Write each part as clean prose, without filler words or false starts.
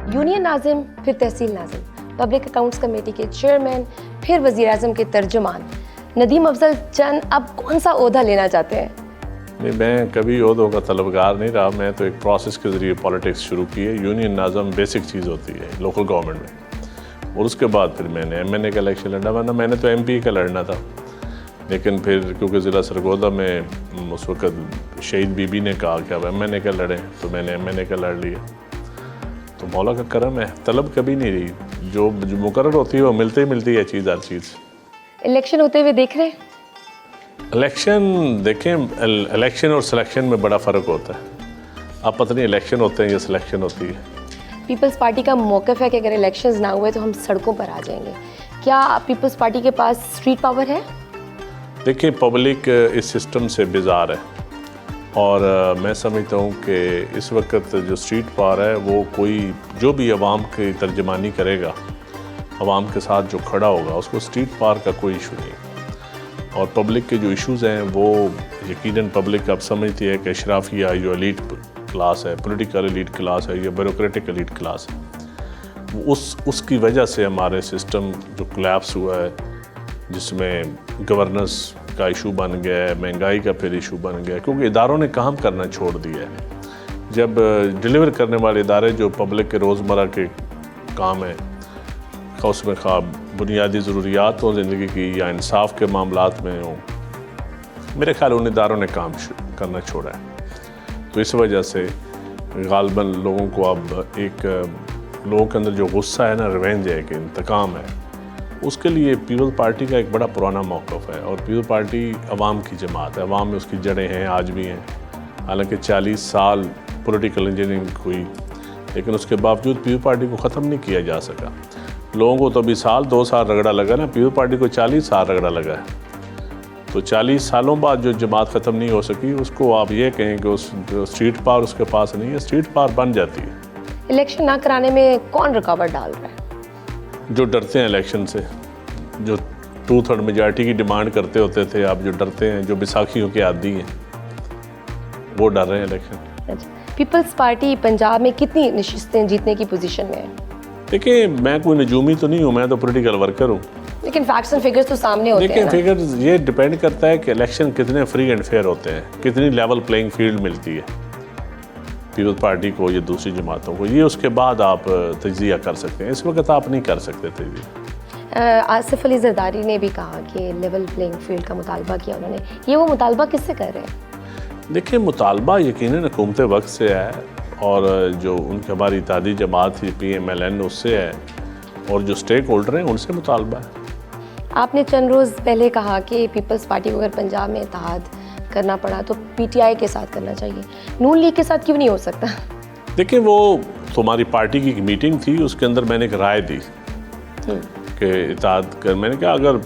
Union Nazim, फिर तहसील Nazim, public accounts committee के chairman, फिर वज़ीर-ए-आज़म के तर्जुमान नदीम अफजल चंद अब कौन सा ओहदा लेना चाहते हैं? नहीं, मैं कभी ओहदों का तलबगार नहीं रहा। मैं तो एक प्रोसेस के ज़रिए पॉलिटिक्स शुरू की है। यूनियन नाज़म बेसिक चीज़ होती है लोकल गवर्नमेंट में, और उसके बाद फिर मैंने MNA का इलेक्शन लड़ा, वरना मैंने तो MP का लड़ना था। लेकिन फिर क्योंकि ज़िला सरगोदा में उस वक़्त शहीद बीबी ने कहा कि अब MNA का लड़ें, तो मैंने MNA का लड़ लिया। तो मौला का करम है, तलब कभी नहीं रही। जो मुकर्रर होती है वो मिलती है चीज़, हर चीज़। इलेक्शन होते हुए देख रहे हैं? इलेक्शन देखें, इलेक्शन और सिलेक्शन में बड़ा फ़र्क होता है। आप पता नहीं इलेक्शन होते हैं या सिलेक्शन होती है। पीपल्स पार्टी का मौक़िफ़ है कि अगर इलेक्शंस ना हुए तो हम सड़कों पर आ जाएंगे। क्या पीपल्स पार्टी के पास स्ट्रीट पावर है? देखिए, पब्लिक इस सिस्टम से बेजार है, और मैं समझता हूँ कि इस वक्त जो स्ट्रीट पावर है वो कोई जो भी आवाम की तर्जमानी करेगा, आवाम के साथ जो खड़ा होगा, उसको स्ट्रीट पावर का कोई इशू नहीं। और पब्लिक के जो इश्यूज़ हैं वो यकीनन पब्लिक अब समझती है कि अशराफिया जो एलीट क्लास है, पॉलिटिकल एलीट क्लास है या ब्यूरोक्रेटिक एलीट क्लास है, उसकी वजह से हमारे सिस्टम जो कोलैप्स हुआ है, जिसमें गवर्नेंस का इशू बन गया है, महंगाई का फिर इशू बन गया है, क्योंकि इदारों ने काम करना छोड़ दिया है। जब डिलीवर करने वाले इदारे जो पब्लिक के रोज़मर्रा के काम हैं, उसमें खा बुनियादी ज़रूरियात हो ज़िंदगी की या इंसाफ के मामलात में हो, मेरे ख्याल उन इदारों ने काम करना छोड़ा है। तो इस वजह से गालबन लोगों को अब एक लोगों के अंदर जो गुस्सा है ना, रिवेंज है कि इंतकाम है, उसके लिए पीपल्स पार्टी का एक बड़ा पुराना मौक़िफ़ है। और पीपल्स पार्टी अवाम की जमात है, अवाम में उसकी जड़ें हैं, आज भी हैं। हालांकि 40 साल पॉलिटिकल इंजीनियरिंग हुई, लेकिन उसके बावजूद पीपल्स पार्टी को ख़त्म नहीं किया जा सका। लोगों को तो अभी 2 साल रगड़ा लगा ना, पीपल्स पार्टी को 40 साल रगड़ा लगा है। तो 40 सालों बाद जो जमात ख़त्म नहीं हो सकी, उसको आप ये कहें कि उस जो स्ट्रीट पावर उसके पास नहीं है, स्ट्रीट पावर बन जाती है। इलेक्शन ना कराने में कौन रुकावट डाल रहा है? जो डरते हैं इलेक्शन से, जो 2/3 मेजॉरिटी की डिमांड करते होते थे, आप जो डरते हैं, जो बैसाखियों के आदी हैं, वो डर रहे हैं इलेक्शन। पीपल्स पार्टी पंजाब में कितनी नशिस्तें जीतने की पोजीशन में है? देखिए, मैं कोई नजूमी तो नहीं हूँ, मैं तो पॉलिटिकल वर्कर हूँ। लेकिन फैक्ट्स एंड फिगर्स तो सामने होते हैं ना। फिगर्स ये डिपेंड करता है कि इलेक्शन कितने फ्री एंड फेयर होते हैं, कितनी लेवल प्लेइंग फील्ड मिलती है पीपल्स पार्टी को या दूसरी जमातों को। ये उसके बाद आप तज्जिया कर सकते हैं, इस वक्त आप नहीं कर सकते तज्जिया। आसिफ अली जरदारी ने भी कहा कि लेवल प्लेइंग फील्ड का मुतालबा किया उन्होंने। ये वो मुतालबा किससे कर रहे हैं? देखिए, मुतालबा यकीनन हुकूमत वक्त से है, और जो उनकी हमारी इत्तेहादी जमात थी PMLN उससे है, और जो स्टेक होल्डर हैं उनसे मुतालबा है। आपने चंद रोज़ पहले कहा कि पीपल्स पार्टी को अगर पंजाब में इत्तेहाद करना पड़ा तो PTI के साथ करना चाहिए, नून लीग के साथ क्यों नहीं हो सकता? देखिए, वो तुम्हारी पार्टी की एक मीटिंग थी, उसके अंदर मैंने एक राय दी कि इत्तेहाद कर, मैंने कहा अगर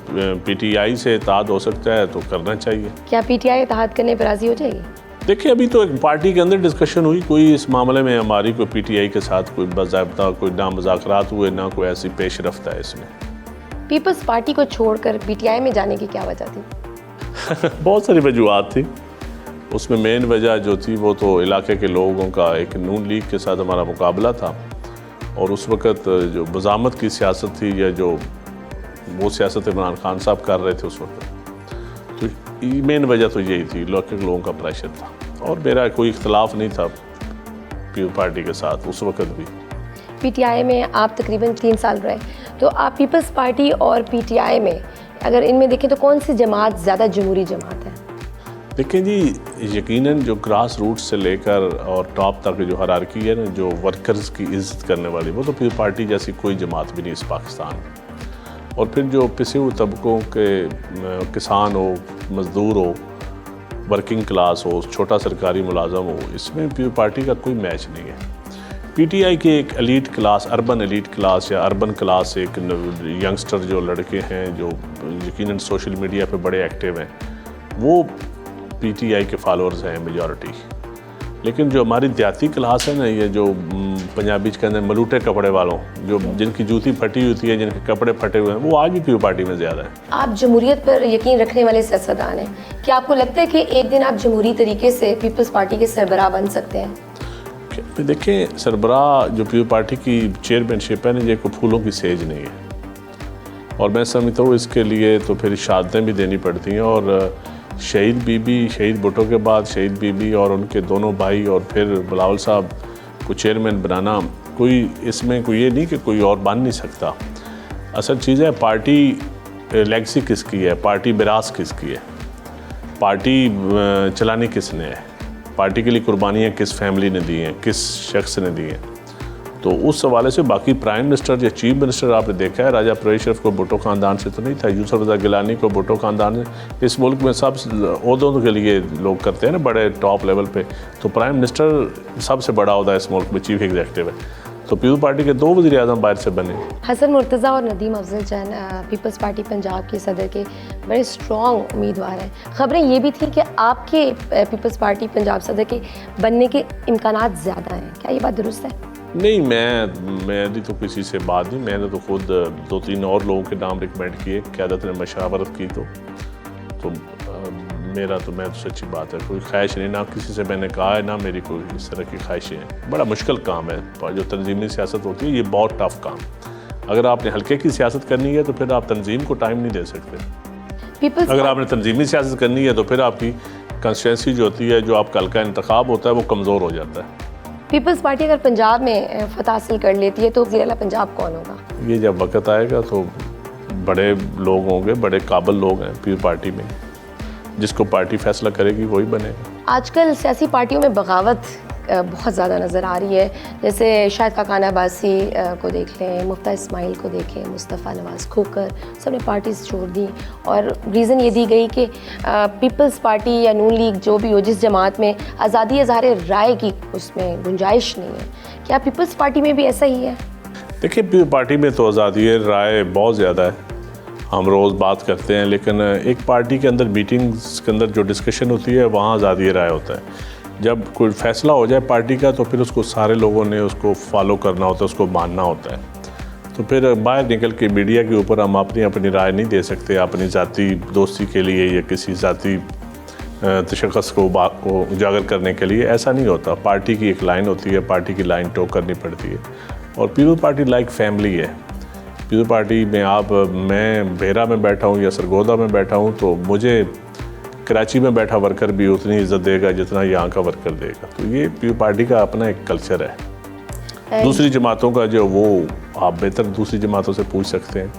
PTI से इत्तेहाद हो सकता है तो करना चाहिए। क्या PTI इत्तेहाद करने पर राज़ी हो जाएगी? देखिए, अभी तो एक पार्टी के अंदर डिस्कशन हुई, कोई इस मामले में हमारी कोई PTI के साथ कोई बाज़ाब्ता कोई ना मुज़ाकरात हुए, ना कोई ऐसी पेश रफ्त है इसमें। पीपल्स पार्टी को छोड़कर PTI में जाने की क्या वजह थी? बहुत सारी वजूहत थी। उसमें मेन वजह जो थी वो तो इलाके के लोगों का एक नून लीग के साथ हमारा मुकाबला था, और उस वक़्त जो बज़ामत की सियासत थी या जो वो सियासत इमरान खान साहब कर रहे थे उस वक्त, तो मेन वजह तो यही थी, लोगों का प्रेशर था। और मेरा कोई इख्तलाफ नहीं था पीपल्स पार्टी के साथ उस वक़्त भी। PTI में आप तकरीबन 3 साल रहे, तो आप पीपल्स पार्टी और PTI में अगर इनमें देखें तो कौन सी जमात ज़्यादा जमहूरी जमात है? देखें जी, यकीनन जो ग्रास रूट से लेकर और टॉप तक जो हायरार्की है ना, जो वर्कर्स की इज़्ज़त करने वाली, वो तो पीपल्स पार्टी जैसी कोई जमात भी नहीं इस पाकिस्तान में। और फिर जो पिसे हुए तबकों के किसान हो, मज़दूर हो, वर्किंग क्लास हो, छोटा सरकारी मुलाजम हो, इसमें पीपल्स पार्टी का कोई मैच नहीं है। PTI के एक elite class, urban elite class या अर्बन क्लास, एक यंगस्टर जो लड़के हैं जो यकीनन सोशल मीडिया पे बड़े एक्टिव हैं, वो PTI के फॉलोअर्स हैं मेजॉरिटी। लेकिन जो हमारी देहाती क्लास है ना, ये जो पंजाबी के अंदर मलूटे कपड़े वालों, जो जिनकी जूती फटी होती है, जिनके कपड़े फटे हुए हैं, वो आज भी पीपल्स पार्टी में ज़्यादा है। आप जमहूरियत पर यकीन रखने वाले सियासतदान हैं, क्या आपको लगता है कि एक दिन आप जमहूरी तरीके से पीपल्स पार्टी के सरबराह बन सकते हैं? देखें, सरबराह जो पीपल पार्टी की चेयरमैनशिप है ना, ये कोई फूलों की सेज नहीं है, और मैं समझता हूँ इसके लिए तो फिर शहादतें भी देनी पड़ती हैं। और शहीद भुट्टो के बाद शहीद बीबी और उनके दोनों भाई और फिर बिलावल साहब को चेयरमैन बनाना, कोई इसमें कोई ये नहीं कि कोई और बन नहीं सकता। असल चीज़ है पार्टी लेगेसी किसकी है, पार्टी विरासत किसकी है, पार्टी चलानी किसने है, पार्टी के लिए कुर्बानियाँ किस फैमिली ने दी हैं, किस शख्स ने दी हैं। तो उस हवाले से बाकी प्राइम मिनिस्टर या चीफ मिनिस्टर आपने देखा है, राजा परवेज़ शरीफ को भुट्टो ख़ानदान से तो नहीं था, यूसुफ रज़ा गिलानी को भुट्टो ख़ानदान से। इस मुल्क में सब ओहदों के लिए लोग करते हैं ना बड़े टॉप लेवल पे, तो प्राइम मिनिस्टर सबसे बड़ा ओहदा इस मुल्क में चीफ एग्जीक्यूटिव है। तो पीपल्स पार्टी के 2 वज़ीर आज़म बाहर से बने। हसन मुर्तज़ा और नदीम अफजल चंद पीपल्स पार्टी पंजाब के सदर के बड़े स्ट्रॉन्ग उम्मीदवार हैं। खबरें ये भी थी कि आपके पीपल्स पार्टी पंजाब सदर के बनने के इम्कानात ज़्यादा हैं, क्या ये बात दुरुस्त है? नहीं, मेरी तो किसी से बात नहीं, मैंने तो खुद 2-3 और लोगों के नाम रिकमेंड किए, क़यादत ने मशावरत की। तो मैं तो सच्ची बात है, कोई ख्वाहिश नहीं, ना किसी से मैंने कहा है, ना मेरी कोई इस तरह की ख्वाहिशें हैं। बड़ा मुश्किल काम है जो तंजीमी सियासत होती है, ये बहुत टफ काम। अगर आपने हल्के की सियासत करनी है तो फिर आप तंजीम को टाइम नहीं दे सकते। अगर आपने तंजीमी सियासत करनी है तो फिर आपकी कंस्टिट्यूंसी जो होती है, जो आपका हल्का इंतखाब होता है, वो कमज़ोर हो जाता है। पीपल्स पार्टी अगर पंजाब में फतह हासिल कर लेती है तो वज़ीर आला पंजाब कौन होगा? ये जब वक्त आएगा तो बड़े लोग होंगे, बड़े काबिल लोग हैं पीपल्स पार्टी में, जिसको पार्टी फैसला करेगी वही बनेगा। आजकल सियासी पार्टियों में बगावत बहुत ज़्यादा नज़र आ रही है, जैसे शाहिद खाकान अब्बासी को देख लें, मुफ्ता इस्माइल को देखें, मुस्तफ़ा नवाज़ खोकर, सब ने पार्टीज़ छोड़ दी और रीज़न ये दी गई कि पीपल्स पार्टी या नून लीग जो भी हो, जिस जमात में आज़ादी इज़हार राय की उसमें गुंजाइश नहीं है, क्या पीपल्स पार्टी में भी ऐसा ही है? देखिए, पीपल्स पार्टी में तो आज़ादी राय बहुत ज़्यादा है, हम रोज़ बात करते हैं, लेकिन एक पार्टी के अंदर मीटिंग्स के अंदर जो डिस्कशन होती है वहाँ आज़ादी राय होता है। जब कोई फैसला हो जाए पार्टी का तो फिर उसको सारे लोगों ने उसको फॉलो करना होता है, उसको मानना होता है। तो फिर बाहर निकल के मीडिया के ऊपर हम अपनी राय नहीं दे सकते, अपनी ज़ाती दोस्ती के लिए या किसी ज़ाती तशख़्ख़ुस को उजागर करने के लिए। ऐसा नहीं होता, पार्टी की एक लाइन होती है, पार्टी की लाइन टॉक करनी पड़ती है। और पीपल्स पार्टी लाइक फैमिली है। पीपल्स पार्टी में मैं बेहरा में बैठा हूँ या सरगोदा में बैठा हूँ तो मुझे कराची में बैठा वर्कर भी उतनी इज्जत देगा जितना यहाँ का वर्कर देगा। तो ये पीपल्स पार्टी का अपना एक कल्चर है। दूसरी जमातों का जो वो आप बेहतर दूसरी जमातों से पूछ सकते हैं।